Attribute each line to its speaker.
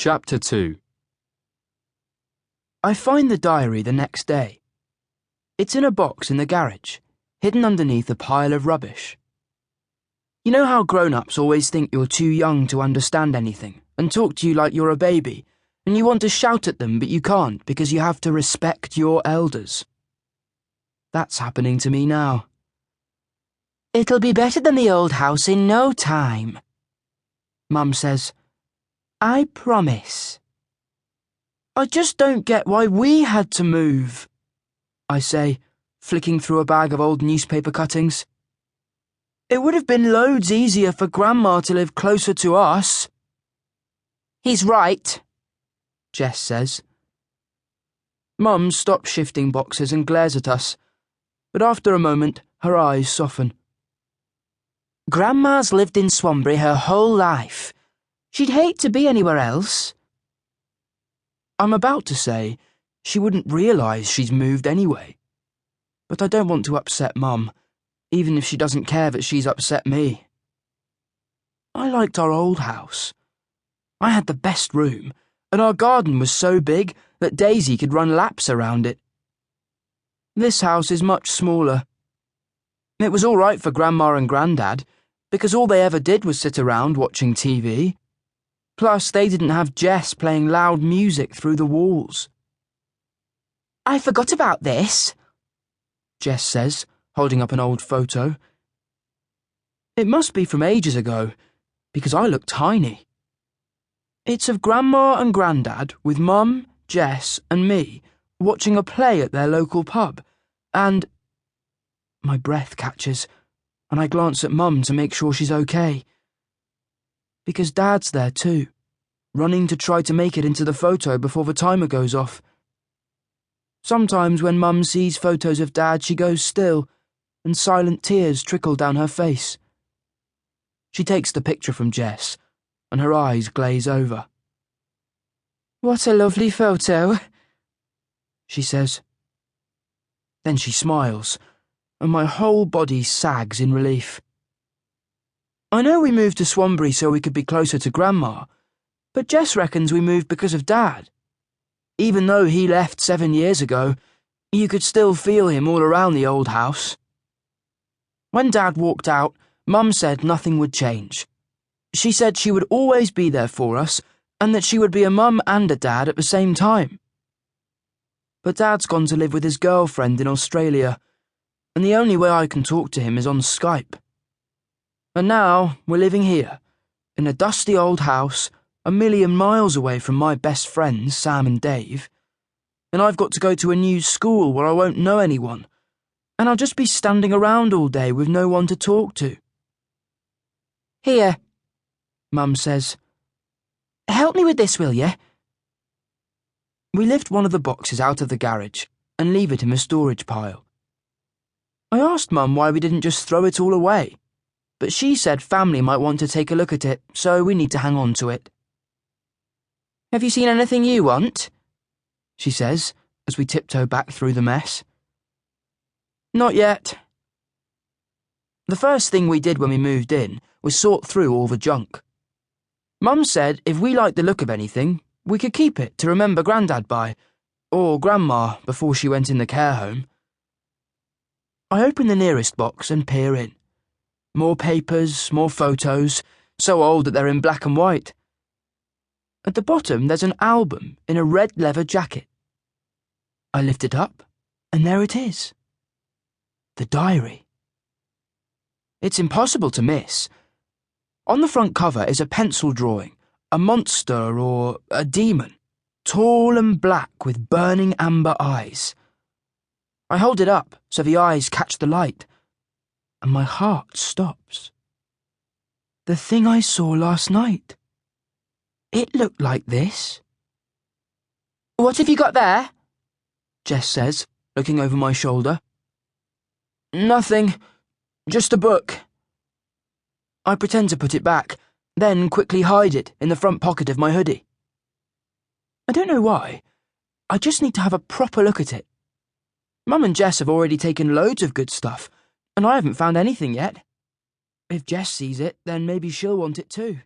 Speaker 1: Chapter 2.
Speaker 2: I find the diary the next day. It's in a box in the garage, hidden underneath a pile of rubbish. You know how grown-ups always think you're too young to understand anything and talk to you like you're a baby, and you want to shout at them but you can't because you have to respect your elders? That's happening to me now. "It'll be better than the old house in no time," Mum says. "I promise." "I just don't get why we had to move," I say, flicking through a bag of old newspaper cuttings. "It would have been loads easier for Grandma to live closer to us." "He's right," Jess says. Mum stops shifting boxes and glares at us, but after a moment her eyes soften. "Grandma's lived in Swanbury her whole life. She'd hate to be anywhere else." I'm about to say she wouldn't realise she's moved anyway, but I don't want to upset Mum, even if she doesn't care that she's upset me. I liked our old house. I had the best room, and our garden was so big that Daisy could run laps around it. This house is much smaller. It was all right for Grandma and Grandad, because all they ever did was sit around watching TV. Plus, they didn't have Jess playing loud music through the walls. "I forgot about this," Jess says, holding up an old photo. It must be from ages ago, because I look tiny. It's of Grandma and Grandad with Mum, Jess, and me watching a play at their local pub, and... My breath catches, and I glance at Mum to make sure she's okay. Because Dad's there too, running to try to make it into the photo before the timer goes off. Sometimes when Mum sees photos of Dad, she goes still, and silent tears trickle down her face. She takes the picture from Jess, and her eyes glaze over. "What a lovely photo," she says. Then she smiles, and my whole body sags in relief. I know we moved to Swanbury so we could be closer to Grandma, but Jess reckons we moved because of Dad. Even though he left 7 years ago, you could still feel him all around the old house. When Dad walked out, Mum said nothing would change. She said she would always be there for us and that she would be a mum and a dad at the same time. But Dad's gone to live with his girlfriend in Australia, and the only way I can talk to him is on Skype. And now we're living here, in a dusty old house, 1,000,000 miles away from my best friends, Sam and Dave, and I've got to go to a new school where I won't know anyone, and I'll just be standing around all day with no one to talk to. "Here," Mum says. "Help me with this, will you?" We lift one of the boxes out of the garage and leave it in the storage pile. I asked Mum why we didn't just throw it all away, but she said family might want to take a look at it, so we need to hang on to it. "Have you seen anything you want?" she says, as we tiptoe back through the mess. "Not yet." The first thing we did when we moved in was sort through all the junk. Mum said if we liked the look of anything, we could keep it to remember Grandad by, or Grandma before she went in the care home. I open the nearest box and peer in. More papers, more photos, so old that they're in black and white. At the bottom there's an album in a red leather jacket. I lift it up, and there it is. The diary. It's impossible to miss. On the front cover is a pencil drawing, a monster or a demon, tall and black with burning amber eyes. I hold it up so the eyes catch the light, and my heart stops. The thing I saw last night. It looked like this. "What have you got there?" Jess says, looking over my shoulder. "Nothing, just a book." I pretend to put it back, then quickly hide it in the front pocket of my hoodie. I don't know why. I just need to have a proper look at it. Mum and Jess have already taken loads of good stuff, and I haven't found anything yet. If Jess sees it, then maybe she'll want it too.